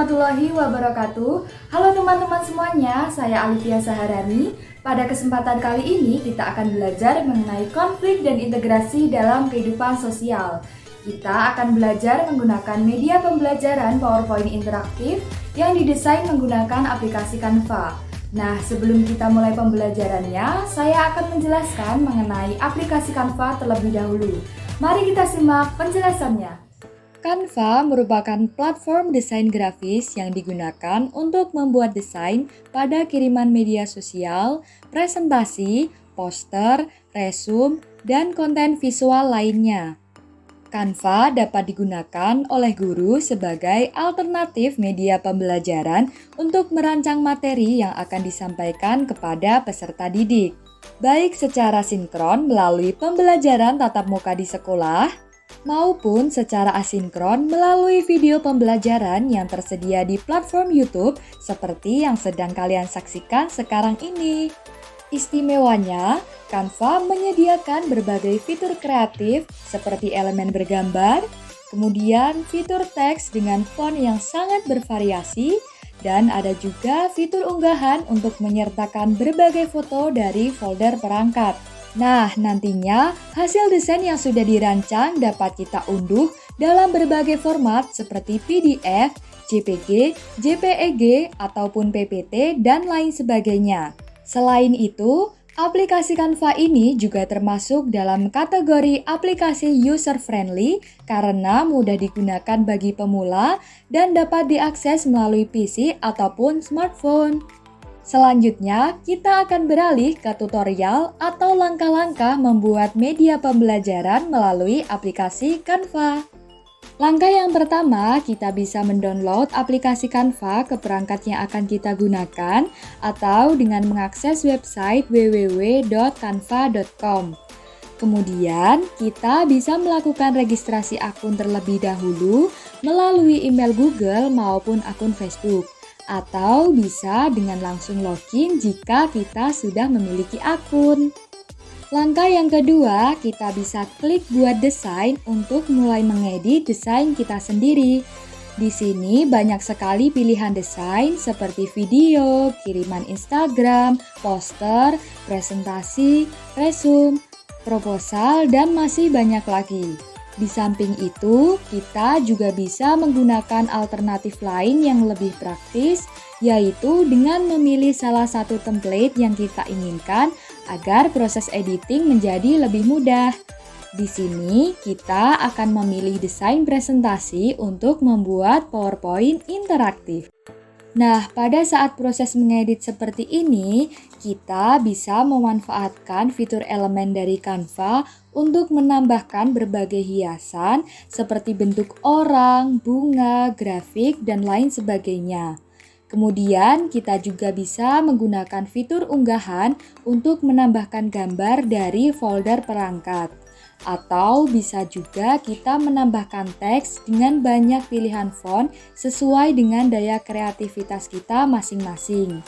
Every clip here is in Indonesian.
warahmatullahi wabarakatuh. Halo teman-teman semuanya, saya Alifia Saharani. Pada kesempatan kali ini kita akan belajar mengenai konflik dan integrasi dalam kehidupan sosial. Kita akan belajar menggunakan media pembelajaran PowerPoint interaktif yang didesain menggunakan aplikasi Canva. Nah, sebelum kita mulai pembelajarannya, saya akan menjelaskan mengenai aplikasi Canva terlebih dahulu. Mari kita simak penjelasannya. Canva merupakan platform desain grafis yang digunakan untuk membuat desain pada kiriman media sosial, presentasi, poster, resume, dan konten visual lainnya. Canva dapat digunakan oleh guru sebagai alternatif media pembelajaran untuk merancang materi yang akan disampaikan kepada peserta didik, baik secara sinkron melalui pembelajaran tatap muka di sekolah, maupun secara asinkron melalui video pembelajaran yang tersedia di platform YouTube seperti yang sedang kalian saksikan sekarang ini. Istimewanya, Canva menyediakan berbagai fitur kreatif seperti elemen bergambar, kemudian fitur teks dengan font yang sangat bervariasi, dan ada juga fitur unggahan untuk menyertakan berbagai foto dari folder perangkat. Nah, nantinya hasil desain yang sudah dirancang dapat kita unduh dalam berbagai format seperti PDF, JPG, JPEG, ataupun PPT, dan lain sebagainya. Selain itu, aplikasi Canva ini juga termasuk dalam kategori aplikasi user-friendly karena mudah digunakan bagi pemula dan dapat diakses melalui PC ataupun smartphone. Selanjutnya, kita akan beralih ke tutorial atau langkah-langkah membuat media pembelajaran melalui aplikasi Canva. Langkah yang pertama, kita bisa mendownload aplikasi Canva ke perangkat yang akan kita gunakan atau dengan mengakses website www.canva.com. Kemudian, kita bisa melakukan registrasi akun terlebih dahulu melalui email Google maupun akun Facebook. Atau bisa dengan langsung login jika kita sudah memiliki akun. Langkah yang kedua, kita bisa klik buat desain untuk mulai mengedit desain kita sendiri. Di sini banyak sekali pilihan desain seperti video, kiriman Instagram, poster, presentasi, resume, proposal, dan masih banyak lagi. Di samping itu, kita juga bisa menggunakan alternatif lain yang lebih praktis, yaitu dengan memilih salah satu template yang kita inginkan agar proses editing menjadi lebih mudah. Di sini, kita akan memilih desain presentasi untuk membuat PowerPoint interaktif. Nah, pada saat proses mengedit seperti ini, kita bisa memanfaatkan fitur elemen dari Canva untuk menambahkan berbagai hiasan seperti bentuk orang, bunga, grafik, dan lain sebagainya. Kemudian, kita juga bisa menggunakan fitur unggahan untuk menambahkan gambar dari folder perangkat. Atau bisa juga kita menambahkan teks dengan banyak pilihan font sesuai dengan daya kreativitas kita masing-masing.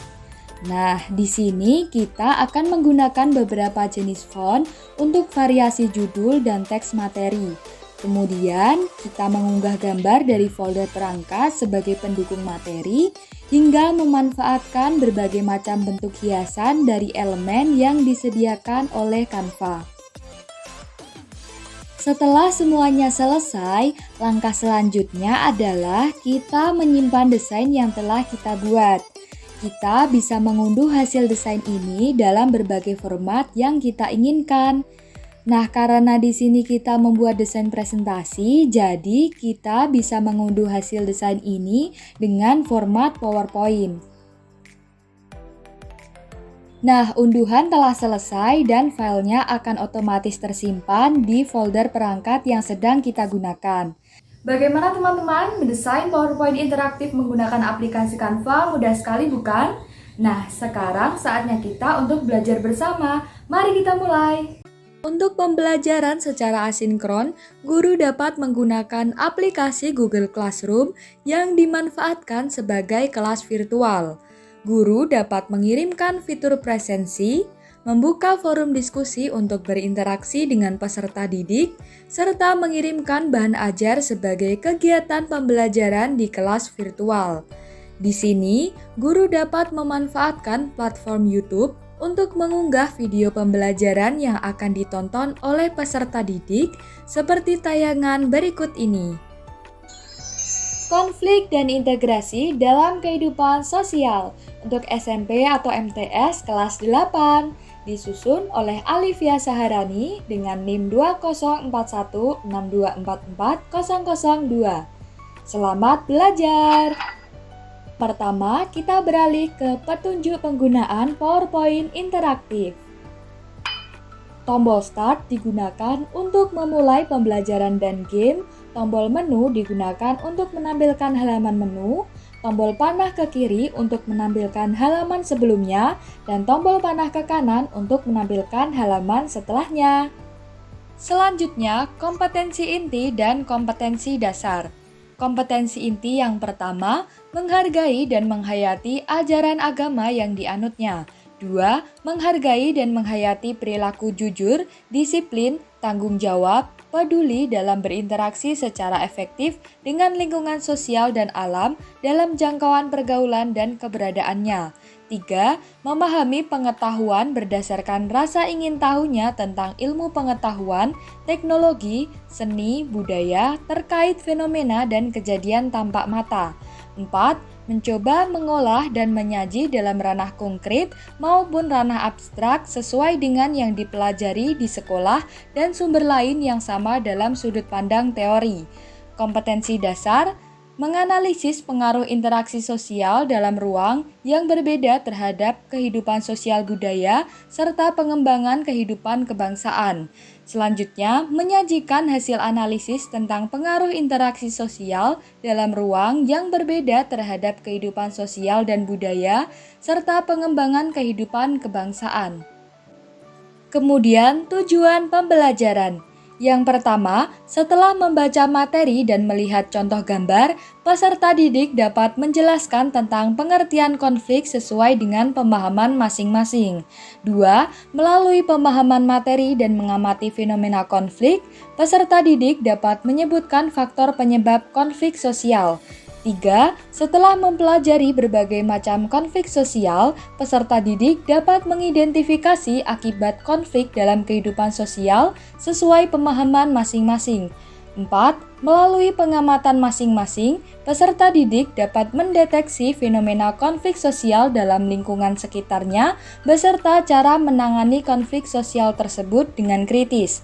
Nah, di sini kita akan menggunakan beberapa jenis font untuk variasi judul dan teks materi. Kemudian, kita mengunggah gambar dari folder perangkat sebagai pendukung materi hingga memanfaatkan berbagai macam bentuk hiasan dari elemen yang disediakan oleh Canva. Setelah semuanya selesai, langkah selanjutnya adalah kita menyimpan desain yang telah kita buat. Kita bisa mengunduh hasil desain ini dalam berbagai format yang kita inginkan. Nah, karena di sini kita membuat desain presentasi, jadi kita bisa mengunduh hasil desain ini dengan format PowerPoint. Nah, unduhan telah selesai dan filenya akan otomatis tersimpan di folder perangkat yang sedang kita gunakan. Bagaimana teman-teman mendesain PowerPoint interaktif menggunakan aplikasi Canva? Mudah sekali bukan? Nah, sekarang saatnya kita untuk belajar bersama. Mari kita mulai. Untuk pembelajaran secara asinkron, guru dapat menggunakan aplikasi Google Classroom yang dimanfaatkan sebagai kelas virtual. Guru dapat mengirimkan fitur presensi, membuka forum diskusi untuk berinteraksi dengan peserta didik, serta mengirimkan bahan ajar sebagai kegiatan pembelajaran di kelas virtual. Di sini, guru dapat memanfaatkan platform YouTube untuk mengunggah video pembelajaran yang akan ditonton oleh peserta didik seperti tayangan berikut ini. Konflik dan integrasi dalam kehidupan sosial untuk SMP atau MTS kelas 8 disusun oleh Alivia Saharani dengan NIM 20416244002. Selamat belajar! Pertama, kita beralih ke petunjuk penggunaan PowerPoint interaktif. Tombol Start digunakan untuk memulai pembelajaran dan game, tombol menu digunakan untuk menampilkan halaman menu, tombol panah ke kiri untuk menampilkan halaman sebelumnya, dan tombol panah ke kanan untuk menampilkan halaman setelahnya. Selanjutnya, kompetensi inti dan kompetensi dasar. Kompetensi inti yang pertama, menghargai dan menghayati ajaran agama yang dianutnya. 2. Menghargai dan menghayati perilaku jujur, disiplin, tanggung jawab, peduli dalam berinteraksi secara efektif dengan lingkungan sosial dan alam dalam jangkauan pergaulan dan keberadaannya. 3. Memahami pengetahuan berdasarkan rasa ingin tahunya tentang ilmu pengetahuan, teknologi, seni, budaya, terkait fenomena dan kejadian tampak mata. 4. Mencoba mengolah dan menyaji dalam ranah konkret maupun ranah abstrak sesuai dengan yang dipelajari di sekolah dan sumber lain yang sama dalam sudut pandang teori. Kompetensi dasar, menganalisis pengaruh interaksi sosial dalam ruang yang berbeda terhadap kehidupan sosial budaya serta pengembangan kehidupan kebangsaan. Selanjutnya, menyajikan hasil analisis tentang pengaruh interaksi sosial dalam ruang yang berbeda terhadap kehidupan sosial dan budaya serta pengembangan kehidupan kebangsaan. Kemudian, tujuan pembelajaran. Yang pertama, setelah membaca materi dan melihat contoh gambar, peserta didik dapat menjelaskan tentang pengertian konflik sesuai dengan pemahaman masing-masing. 2. Melalui pemahaman materi dan mengamati fenomena konflik, peserta didik dapat menyebutkan faktor penyebab konflik sosial. 3. Setelah mempelajari berbagai macam konflik sosial, peserta didik dapat mengidentifikasi akibat konflik dalam kehidupan sosial sesuai pemahaman masing-masing. 4. Melalui pengamatan masing-masing, peserta didik dapat mendeteksi fenomena konflik sosial dalam lingkungan sekitarnya beserta cara menangani konflik sosial tersebut dengan kritis.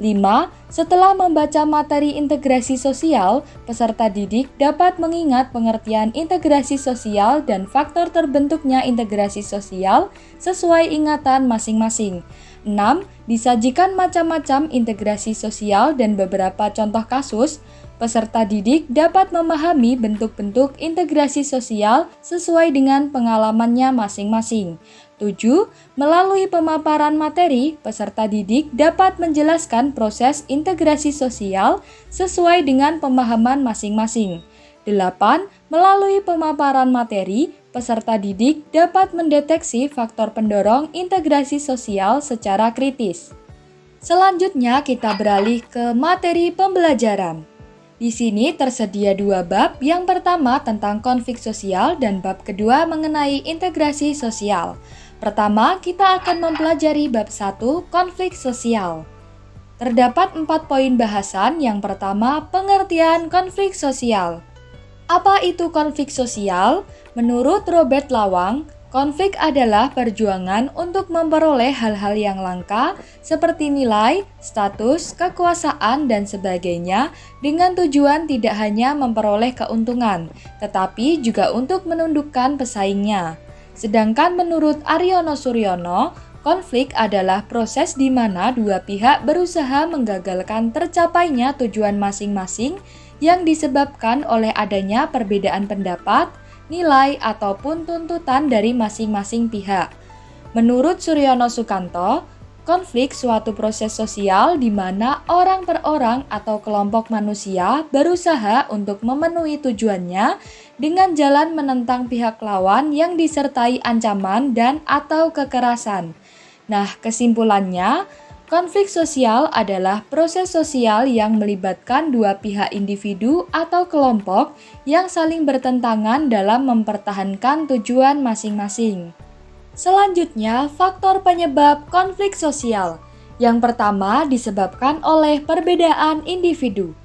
5. Setelah membaca materi integrasi sosial, peserta didik dapat mengingat pengertian integrasi sosial dan faktor terbentuknya integrasi sosial sesuai ingatan masing-masing. 6. Disajikan macam-macam integrasi sosial dan beberapa contoh kasus. Peserta didik dapat memahami bentuk-bentuk integrasi sosial sesuai dengan pengalamannya masing-masing. 7. Melalui pemaparan materi, peserta didik dapat menjelaskan proses integrasi sosial sesuai dengan pemahaman masing-masing. 8. Melalui pemaparan materi, peserta didik dapat mendeteksi faktor pendorong integrasi sosial secara kritis. Selanjutnya kita beralih ke materi pembelajaran. Di sini tersedia 2 bab, yang pertama tentang konflik sosial dan bab kedua mengenai integrasi sosial. Pertama, kita akan mempelajari bab 1, konflik sosial. Terdapat 4 poin bahasan. Yang pertama, pengertian konflik sosial. Apa itu konflik sosial? Menurut Robert Lawang, konflik adalah perjuangan untuk memperoleh hal-hal yang langka seperti nilai, status, kekuasaan, dan sebagainya dengan tujuan tidak hanya memperoleh keuntungan, tetapi juga untuk menundukkan pesaingnya. Sedangkan menurut Aryono Suryono, konflik adalah proses di mana dua pihak berusaha menggagalkan tercapainya tujuan masing-masing yang disebabkan oleh adanya perbedaan pendapat, nilai, ataupun tuntutan dari masing-masing pihak. Menurut Suryono Sukanto, konflik suatu proses sosial di mana orang per orang atau kelompok manusia berusaha untuk memenuhi tujuannya dengan jalan menentang pihak lawan yang disertai ancaman dan atau kekerasan. Nah, kesimpulannya, konflik sosial adalah proses sosial yang melibatkan dua pihak individu atau kelompok yang saling bertentangan dalam mempertahankan tujuan masing-masing. Selanjutnya, faktor penyebab konflik sosial. Yang pertama disebabkan oleh perbedaan individu.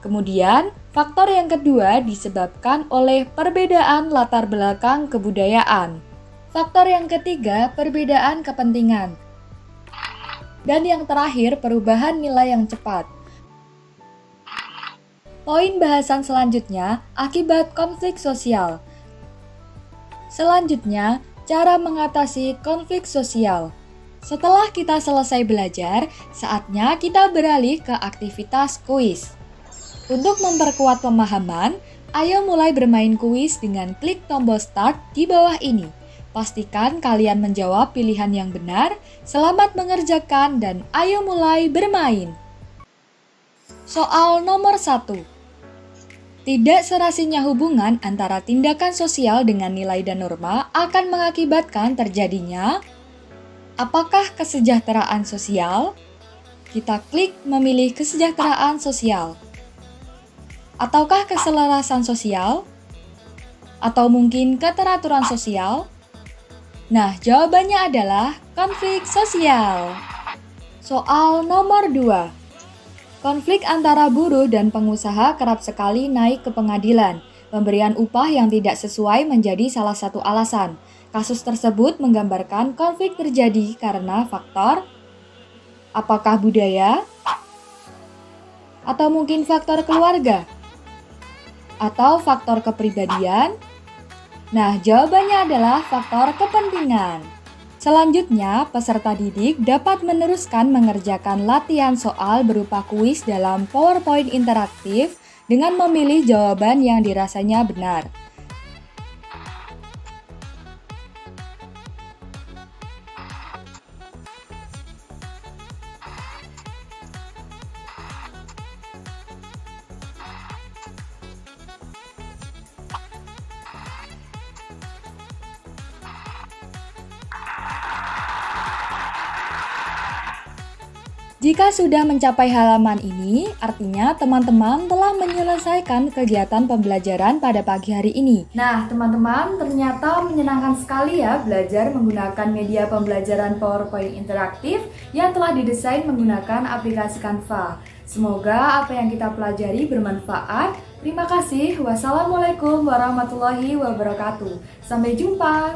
Kemudian, faktor yang kedua disebabkan oleh perbedaan latar belakang kebudayaan. Faktor yang ketiga, perbedaan kepentingan. Dan yang terakhir, perubahan nilai yang cepat. Poin bahasan selanjutnya, akibat konflik sosial. Selanjutnya, cara mengatasi konflik sosial. Setelah kita selesai belajar, saatnya kita beralih ke aktivitas kuis. Untuk memperkuat pemahaman, ayo mulai bermain kuis dengan klik tombol start di bawah ini. Pastikan kalian menjawab pilihan yang benar, selamat mengerjakan, dan ayo mulai bermain. Soal nomor 1. Tidak serasinya hubungan antara tindakan sosial dengan nilai dan norma akan mengakibatkan terjadinya apakah kesejahteraan sosial? Kita klik memilih kesejahteraan sosial. Ataukah keselarasan sosial? Atau mungkin keteraturan sosial? Nah, jawabannya adalah konflik sosial. Soal nomor 2. Konflik antara buruh dan pengusaha kerap sekali naik ke pengadilan. Pemberian upah yang tidak sesuai menjadi salah satu alasan. Kasus tersebut menggambarkan konflik terjadi karena faktor apakah budaya? Atau mungkin faktor keluarga? Atau faktor kepribadian? Nah, jawabannya adalah faktor kepentingan. Selanjutnya, peserta didik dapat meneruskan mengerjakan latihan soal berupa kuis dalam PowerPoint interaktif dengan memilih jawaban yang dirasanya benar. Jika sudah mencapai halaman ini, artinya teman-teman telah menyelesaikan kegiatan pembelajaran pada pagi hari ini. Nah, teman-teman, ternyata menyenangkan sekali ya belajar menggunakan media pembelajaran PowerPoint interaktif yang telah didesain menggunakan aplikasi Canva. Semoga apa yang kita pelajari bermanfaat. Terima kasih. Wassalamualaikum warahmatullahi wabarakatuh. Sampai jumpa.